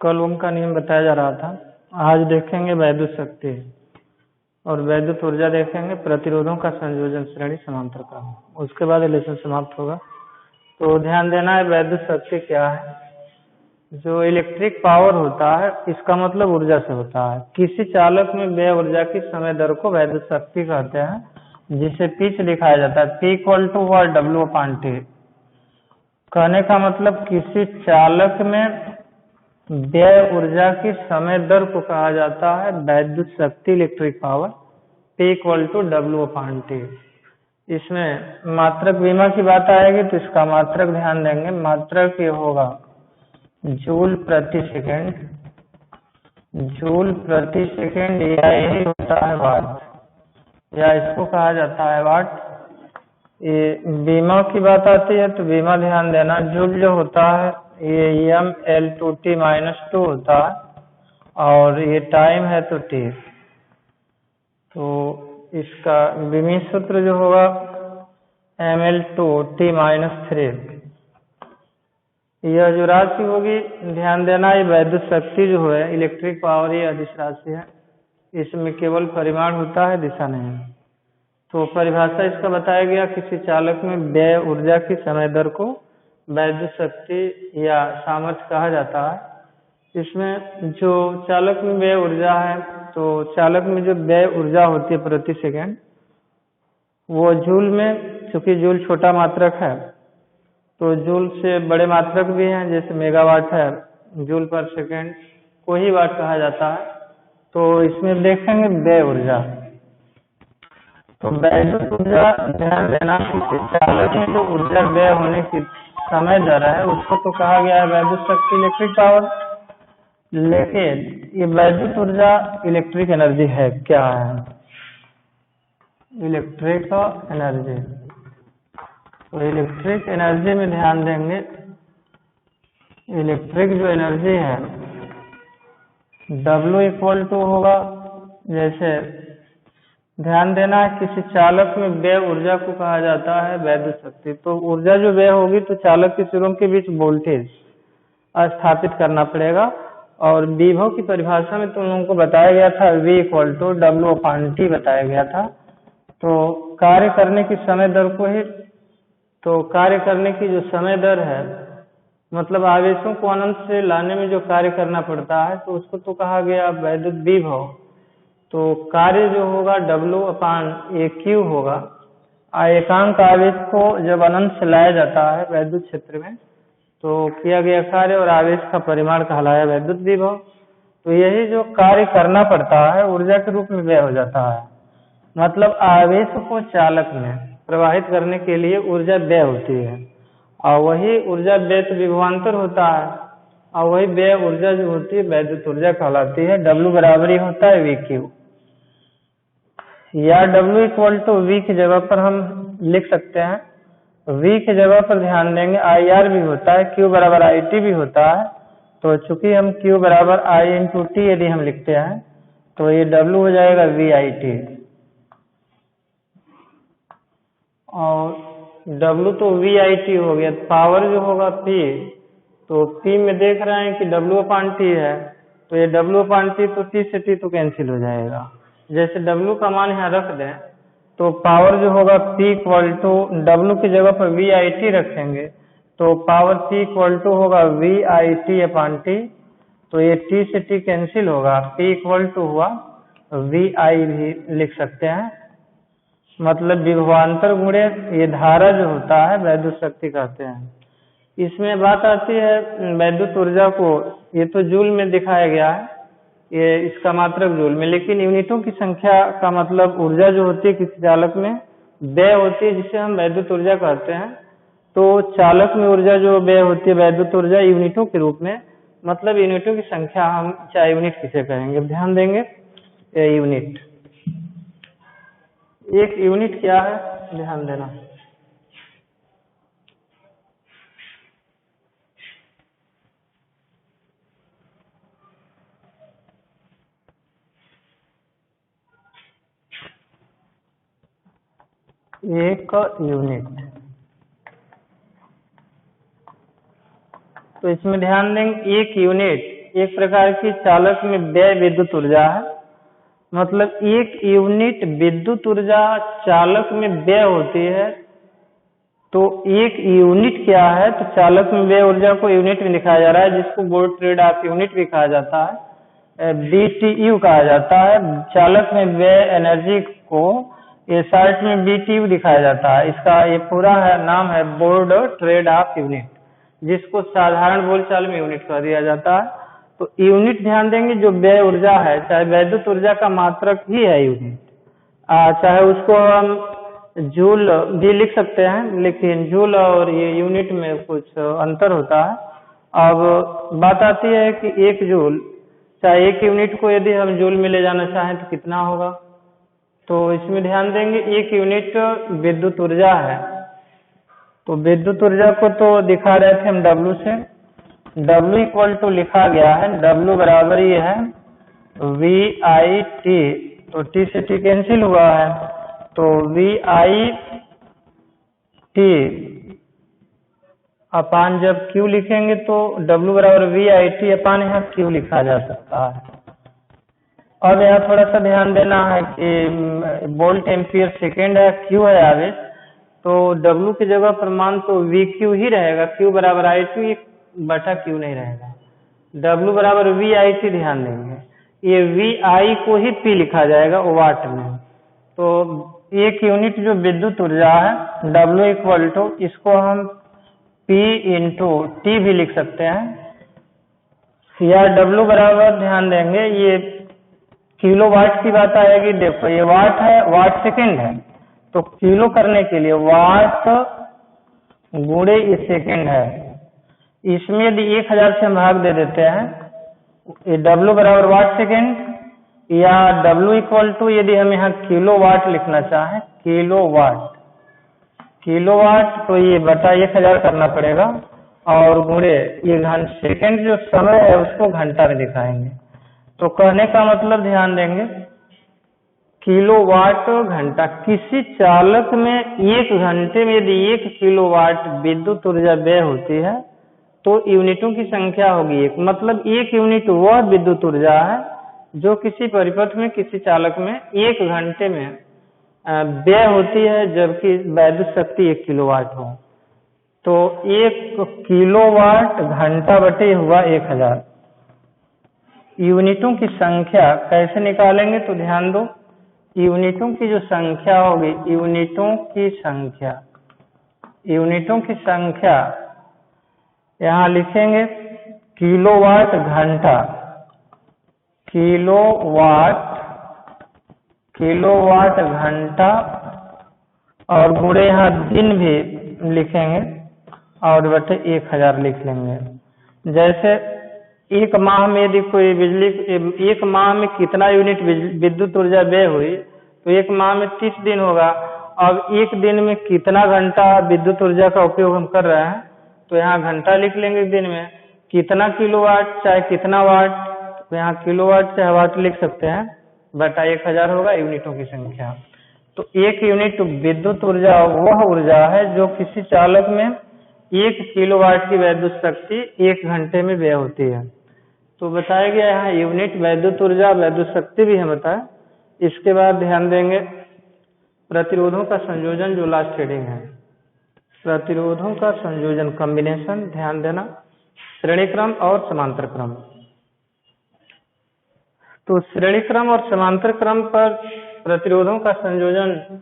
कल ओम का नियम बताया जा रहा था। आज देखेंगे वैद्युत शक्ति और वैद्युत ऊर्जा देखेंगे, प्रतिरोधों का संयोजन श्रेणी समांतर का। उसके बाद रिलेशन समाप्त होगा। तो ध्यान देना है वैद्युत शक्ति क्या है। जो इलेक्ट्रिक पावर होता है इसका मतलब ऊर्जा से होता है। किसी चालक में व्यय ऊर्जा की समय दर को वैद्युत शक्ति कहते हैं, जिसे P से दिखाया जाता है। P = W/T। कहने का मतलब किसी चालक में व्यय ऊर्जा की समय दर को कहा जाता है वैद्युत शक्ति, इलेक्ट्रिक पावर। P = W/T। इसमें मात्रक विमा की बात आएगी तो इसका मात्रक ध्यान देंगे। मात्रक ये होगा जूल प्रति सेकंड, जूल प्रति सेकंड, या यही होता है वाट, या इसको कहा जाता है वाट। ये बीमा की बात आती है तो बीमा ध्यान देना, जूल जो होता है ये mL/T-2 होता है और ये टाइम है तो T। तो इसका बीमी सूत्र जो होगा mL/T-3। यह जो राशि होगी ध्यान देना, ये वैद्युत शक्ति जो है, इलेक्ट्रिक पावर, ये अदिश राशि है। इसमें केवल परिमाण होता है, दिशा नहीं। तो परिभाषा इसका बताया गया, किसी चालक में व्यय ऊर्जा की समय दर को वैद्युत शक्ति या सामर्थ्य कहा जाता है। इसमें जो चालक में व्यय ऊर्जा है, तो चालक में जो व्यय ऊर्जा होती है प्रति सेकंड, वो जूल में, चूंकि जूल छोटा मात्रक है तो जूल से बड़े मात्रक भी हैं, जैसे मेगावाट है, जूल पर सेकंड को ही वाट कहा जाता है। तो इसमें देखेंगे व्यय ऊर्जा। तो वैद्युत ऊर्जा ध्यान देना, चालक में जो ऊर्जा व्यय होने की समय दर है उसको तो कहा गया है वैद्युत शक्ति, इलेक्ट्रिक पावर। लेकिन ये वैद्युत ऊर्जा इलेक्ट्रिक एनर्जी है, क्या है? Electric energy. तो इलेक्ट्रिक एनर्जी में ध्यान देंगे, इलेक्ट्रिक जो एनर्जी है W होगा, जैसे ध्यान देना किसी चालक में व्यय ऊर्जा को कहा जाता है वैद्युत शक्ति। तो ऊर्जा जो व्यय होगी तो चालक के सिरों के बीच वोल्टेज स्थापित करना पड़ेगा। और विभव की परिभाषा में तुम लोगों को बताया गया था V = W/T बताया गया था। तो कार्य करने की समय दर को ही, तो कार्य करने की जो समय दर है, मतलब आवेशों को अनंत से लाने में जो कार्य करना पड़ता है, तो उसको तो कहा गया वैद्युत विभव। तो कार्य जो होगा W/AQ होगा। एकांक आवेश को जब अनंत से लाया जाता है वैद्युत क्षेत्र में तो किया गया कार्य और आवेश का परिमाण कहलाया वैद्युत विभव। तो यही जो कार्य करना पड़ता है ऊर्जा के रूप में व्यय हो जाता है। मतलब आवेश को चालक में प्रवाहित करने के लिए ऊर्जा व्यय होती है, और वही ऊर्जा व्यय तो विभवांतर होता है, और वही व्यय ऊर्जा जो होती है वैद्युत ऊर्जा कहलाती है। W बराबर होता है VQ, या W = V की जगह पर हम लिख सकते हैं, V की जगह पर ध्यान देंगे IR भी होता है, Q बराबर IT भी होता है। तो चूंकि हम Q बराबर I/T यदि हम लिखते हैं तो ये W हो जाएगा VIT, और W तो VIT हो गया। पावर जो होगा P, तो P में देख रहे हैं कि W/T है, तो ये W/T तो T से T तो कैंसिल हो जाएगा। जैसे W का मान यहाँ रख दें तो पावर जो होगा P = W की जगह पर VIT रखेंगे तो पावर P = होगा VIT/T। तो ये T से T कैंसिल होगा, P = हुआ VI भी लिख सकते हैं। मतलब विभवांतर गुणे ये धारा जो होता है वैद्युत शक्ति कहते हैं। इसमें बात आती है वैद्युत ऊर्जा को, ये तो जूल में दिखाया गया है, ये इसका मात्रक जूल में, लेकिन यूनिटों की संख्या का मतलब ऊर्जा जो होती है किसी चालक में व्यय होती है, जिसे हम वैद्युत ऊर्जा कहते हैं। तो चालक में ऊर्जा जो व्यय होती है वैद्युत ऊर्जा यूनिटों के रूप में, मतलब यूनिटों की संख्या हम चाहे यूनिट किसे कहेंगे, ध्यान देंगे यूनिट। एक यूनिट क्या है ध्यान देना, एक यूनिट। तो इसमें ध्यान देंगे एक यूनिट एक प्रकार की चालक में व्यय विद्युत ऊर्जा है। मतलब एक यूनिट विद्युत ऊर्जा चालक में व्यय होती है, तो एक यूनिट क्या है, तो चालक में व्यय ऊर्जा को यूनिट में दिखाया जा रहा है, जिसको बोर्ड ट्रेड ऑफ यूनिट भी कहा जाता है, BTU कहा जाता है। चालक में व्यय एनर्जी को ये शॉर्ट में BTU दिखाया जाता है। इसका ये पूरा नाम है बोर्ड ट्रेड ऑफ यूनिट, जिसको साधारण बोलचाल में यूनिट कह दिया जाता है। तो यूनिट ध्यान देंगे, जो व्यय ऊर्जा है, चाहे वैद्युत ऊर्जा का मात्रक ही है यूनिट, चाहे उसको हम जूल भी लिख सकते हैं, लेकिन जूल और ये यूनिट में कुछ अंतर होता है। अब बात आती है कि एक जूल, चाहे एक यूनिट को यदि हम जूल में ले जाना चाहें तो कितना होगा, तो इसमें ध्यान देंगे एक यूनिट विद्युत ऊर्जा है, तो विद्युत ऊर्जा को तो दिखा रहे थे हम W से। W इक्वल टू लिखा गया है, W बराबर ये है VIT, तो T से T कैंसिल हुआ है, तो VIT अपान जब Q लिखेंगे तो W बराबर VIT अपान यहाँ Q लिखा जा सकता है। अब यहाँ थोड़ा सा ध्यान देना है कि वोल्ट एम्पियर सेकेंड है, Q है आवेश, तो W की जगह पर मान तो VQ ही रहेगा, Q बराबर I2 बटा Q नहीं रहेगा। W बराबर VIT ध्यान देंगे, ये VI को ही P लिखा जाएगा वाट में। तो एक यूनिट जो विद्युत ऊर्जा है W इक्वल टू, इसको हम P इंटू T भी लिख सकते हैं, या W बराबर ध्यान देंगे ये किलो वाट की बात आएगी। देखो ये वाट है, वाट सेकेंड है, तो किलो करने के लिए वाट गुणे सेकेंड है। इसमें यदि 1000 से हम भाग दे देते हैं, ये W बराबर वाट सेकेंड, या W इक्वल टू यदि हम यहाँ किलो वाट लिखना चाहें, किलो वाट, तो ये बटा 1000 करना पड़ेगा, और गुणे ये सेकेंड जो समय है उसको घंटा में दिखाएंगे। तो कहने का मतलब ध्यान देंगे, किलोवाट घंटा, किसी चालक में एक घंटे में यदि 1 किलोवाट विद्युत ऊर्जा व्यय होती है तो यूनिटों की संख्या होगी 1। मतलब एक यूनिट वह विद्युत ऊर्जा है जो किसी परिपथ में, किसी चालक में 1 घंटे में व्यय होती है, जबकि वैद्युत शक्ति 1 किलोवाट हो। तो 1 किलोवाट घंटा बटे हुआ 1000। यूनिटों की संख्या कैसे निकालेंगे, तो ध्यान दो, यूनिटों की जो संख्या होगी, यूनिटों की संख्या यहाँ लिखेंगे किलोवाट घंटा, किलोवाट घंटा, और गुणे यहाँ दिन भी लिखेंगे और बटे 1000 लिख लेंगे। जैसे एक माह में यदि कोई बिजली, एक माह में कितना यूनिट विद्युत ऊर्जा व्यय हुई, तो एक माह में 30 दिन होगा। अब एक दिन में कितना घंटा विद्युत ऊर्जा का उपयोग हम कर रहे हैं, तो यहाँ घंटा लिख लेंगे। दिन में कितना किलोवाट चाहे कितना वाट, तो यहाँ किलोवाट चाहे वाट लिख सकते हैं, बटा 1000 होगा यूनिटों की संख्या। तो एक यूनिट विद्युत ऊर्जा वह ऊर्जा है जो किसी चालक में 1 किलोवाट की वैद्युत शक्ति 1 घंटे में व्यय होती है। तो बताया गया यहाँ यूनिट वैद्युत ऊर्जा, वैद्युत शक्ति भी हम बताए। इसके बाद ध्यान देंगे प्रतिरोधों का संयोजन, जो लास्ट हेडिंग है, प्रतिरोधों का संयोजन, कॉम्बिनेशन, ध्यान देना, श्रेणी क्रम और समांतर क्रम। तो श्रेणी क्रम और समांतर क्रम पर प्रतिरोधों का संयोजन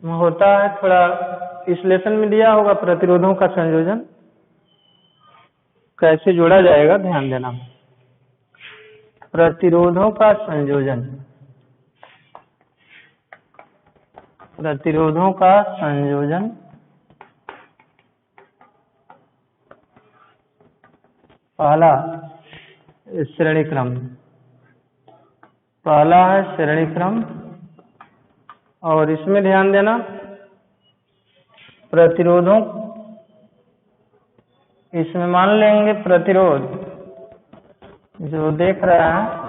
होता है। थोड़ा इस लेसन में दिया होगा प्रतिरोधों का संयोजन कैसे जोड़ा जाएगा, ध्यान देना। प्रतिरोधों का संयोजन, प्रतिरोधों का संयोजन पहला श्रेणी क्रम, पहला है श्रेणी क्रम, और इसमें ध्यान देना प्रतिरोधों, इसमें मान लेंगे प्रतिरोध जो देख रहे हैं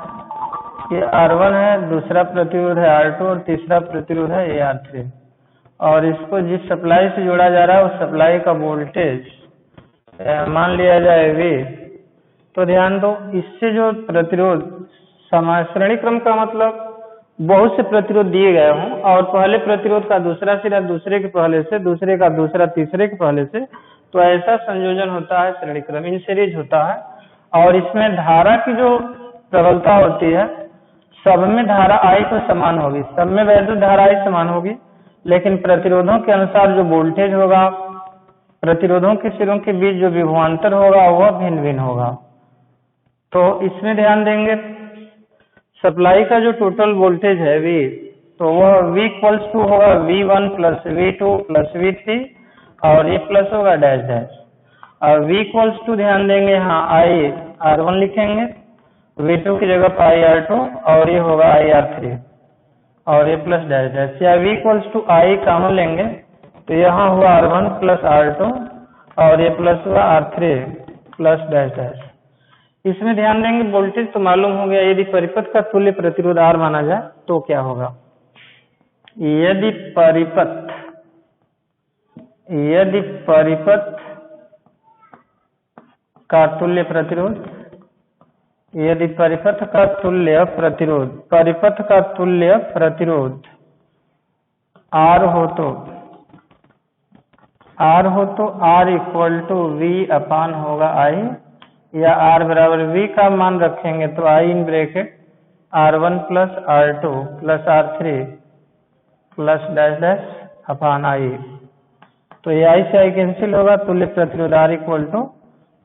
ये R1 है, दूसरा प्रतिरोध है R2 और तीसरा प्रतिरोध है AR3, और इसको जिस सप्लाई से जोड़ा जा रहा है उस सप्लाई का वोल्टेज मान लिया जाए V, तो ध्यान दो, इससे जो प्रतिरोध श्रेणी क्रम का मतलब बहुत से प्रतिरोध दिए गए हों और पहले प्रतिरोध का दूसरा सिरा दूसरे के पहले से, दूसरे का दूसरा तीसरे के पहले से, तो ऐसा संयोजन होता है श्रेणी क्रम, इन सीरीज होता है। और इसमें धारा की जो प्रबलता होती है, सब में धारा आई तो समान होगी, सब में वैद्युत धारा आई समान होगी, लेकिन प्रतिरोधों के अनुसार जो वोल्टेज होगा, प्रतिरोधों के सिरों के बीच जो विभवांतर होगा वह भिन्न भिन्न होगा। तो इसमें ध्यान देंगे, सप्लाई का जो टोटल वोल्टेज है V, तो वह V इक्वल्स टू होगा V1 plus V2 plus V3 और ये प्लस होगा डैश डैश। और V इक्वल्स टू ध्यान देंगे यहाँ I R1 लिखेंगे, V2 की जगह पर IR2 और ये होगा IR3 और ये प्लस डैश डैश। या V equals to I common लेंगे तो यहाँ हुआ R1 प्लस R2 और ये प्लस हुआ R3 प्लस डैश डैश। इसमें ध्यान देंगे वोल्टेज तो मालूम हो गया, यदि परिपथ का तुल्य प्रतिरोध R माना जाए तो क्या होगा। यदि परिपथ का तुल्य प्रतिरोध, यदि परिपथ का तुल्य प्रतिरोध, परिपथ का तुल्य प्रतिरोध R हो तो R इक्वल टू V अपान होगा I, या R बराबर V का मान रखेंगे तो I in bracket R1 plus R2 plus R3 plus dash dash upon I। तो ये I से I कैंसिल होगा, तुल्य प्रतिरोध R equal to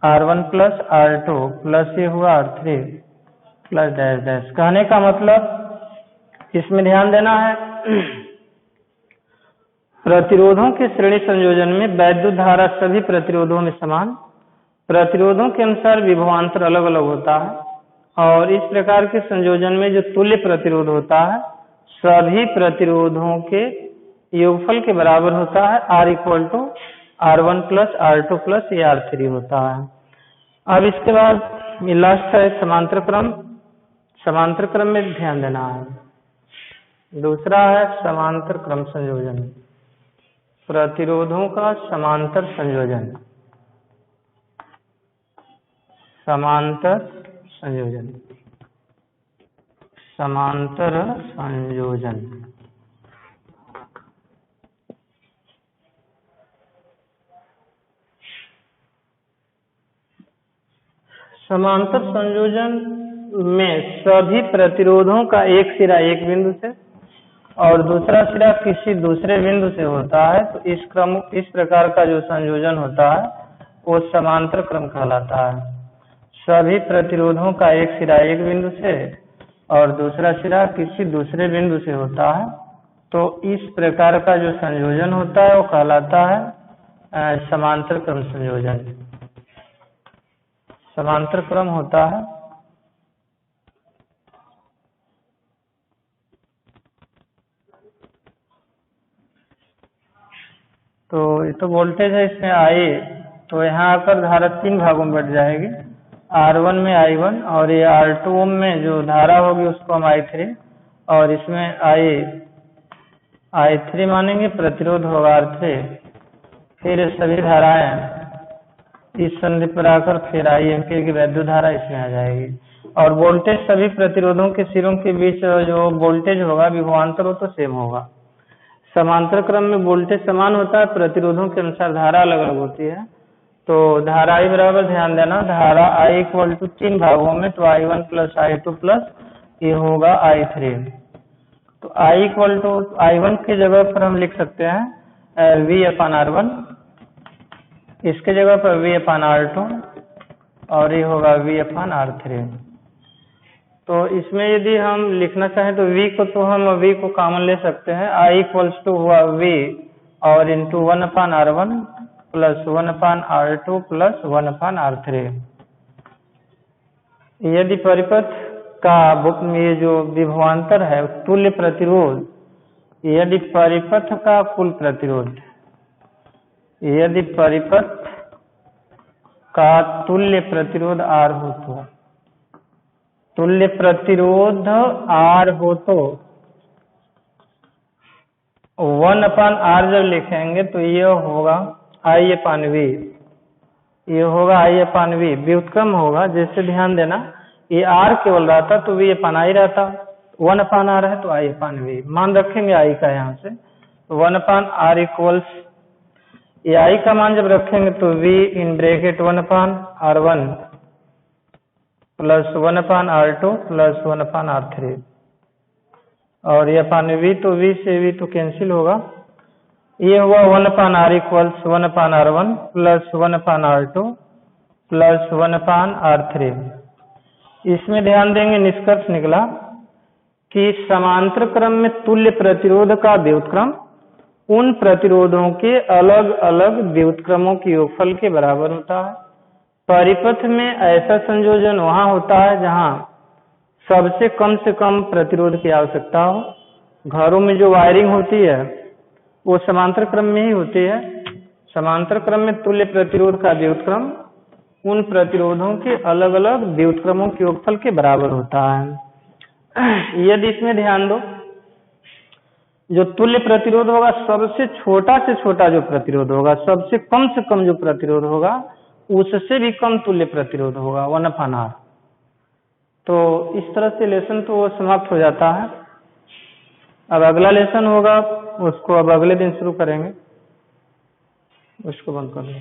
R1 plus R2 plus ये हुआ R3 प्लस डैश डैश। कहने का मतलब इसमें ध्यान देना है, प्रतिरोधों के श्रेणी संयोजन में वैद्युत धारा सभी प्रतिरोधों में समान, प्रतिरोधों के अनुसार विभवांतर अलग अलग होता है, और इस प्रकार के संयोजन में जो तुल्य प्रतिरोध होता है सभी प्रतिरोधों के योगफल के बराबर होता है। R equal to R1 plus R2 plus ये R3 होता है। अब इसके बाद ये लास्ट है समांतर क्रम। समांतर क्रम में ध्यान देना है। दूसरा है समांतर क्रम संयोजन, प्रतिरोधों का समांतर संयोजन, समांतर संयोजन, समांतर संयोजन। समांतर संयोजन में सभी प्रतिरोधों का एक सिरा एक बिंदु से और दूसरा सिरा किसी दूसरे बिंदु से होता है, तो इस प्रकार का जो संयोजन होता है वो समांतर क्रम कहलाता है। सभी प्रतिरोधों का एक सिरा एक बिंदु से और दूसरा सिरा किसी दूसरे बिंदु से होता है, तो इस प्रकार का जो संयोजन होता है वो कहलाता है समांतर क्रम संयोजन। समांतर क्रम होता है तो ये तो वोल्टेज है, इसमें I, तो यहाँ आकर धारा तीन भागों में बढ़ जाएगी। R1 में I1 और ये R2 में जो धारा होगी उसको हम I3 और इसमें I3 मानेंगे, प्रतिरोध होगा R3, फिर ये सभी धाराएं इस संधि पर आकर फिर I एम्पीयर की वैद्युत धारा इसमें आ जाएगी। और वोल्टेज सभी प्रतिरोधों के सिरों के बीच जो वोल्टेज होगा विभवांतर वो तो सेम होगा। समांतर क्रम में वोल्टेज समान होता है, प्रतिरोधों के अनुसार धारा अलग अलग होती है। तो धारा I बराबर ध्यान देना, धारा I इक्वल टू तीन भागों में, तो I1 प्लस I2 प्लस ये होगा I3। तो I इक्वल टू I1 की जगह पर हम लिख सकते हैं V अपान R1, इसके जगह पर V अपान R2 और ये होगा V अपान R3। तो इसमें यदि हम लिखना चाहें तो V को तो हम V को कॉमन ले सकते हैं। I इक्वल्स टू हुआ V और इंटू 1 अपान R1 प्लस 1 अपान R2 प्लस 1 अपान R3। यदि परिपथ का ये जो विभवांतर है तुल्य प्रतिरोध, यदि परिपथ का कुल प्रतिरोध, यदि परिपथ का तुल्य प्रतिरोध R हो तो, तुल्य प्रतिरोध R हो तो 1 अपान R जब लिखेंगे तो ये होगा I अपान V, ये होगा आई अपान वी, व्युत्क्रम होगा। जैसे ध्यान देना, ये आर केवल रहता तो वी अपान आई रहता, 1 अपान आर है तो आई अपान वी मान रखेंगे आई का यहाँ से, 1 अपान आर इक्वल्स, ये आई का मान जब रखेंगे तो V in bracket 1 upon R one plus 1 upon R two plus 1 upon R three, और ये अपान वी तो वी से वी तो कैंसिल होगा, ये हुआ 1 upon R equals 1 upon R one plus 1 upon R two plus 1 upon R three. इसमें ध्यान देंगे निष्कर्ष निकला कि समांतर क्रम में तुल्य प्रतिरोध का व्युत्क्रम उन प्रतिरोधों के अलग अलग व्युत्क्रमों के योगफल के बराबर होता है। परिपथ में ऐसा संयोजन वहां होता है जहां सबसे कम प्रतिरोध की आवश्यकता हो। घरों में जो वायरिंग होती है वो समांतर क्रम में ही होती है। समांतर क्रम में तुल्य प्रतिरोध का व्युत्क्रम उन प्रतिरोधों के अलग अलग व्युत्क्रमों के योगफल के बराबर होता है। यदि इसमें ध्यान दो, जो तुल्य प्रतिरोध होगा सबसे छोटा से छोटा जो प्रतिरोध होगा, सबसे कम जो प्रतिरोध होगा उससे भी कम तुल्य प्रतिरोध होगा 1 अपान आर। तो इस तरह से लेसन तो समाप्त हो जाता है। अब अगला लेसन होगा, उसको अब अगले दिन शुरू करेंगे। उसको बंद कर दो।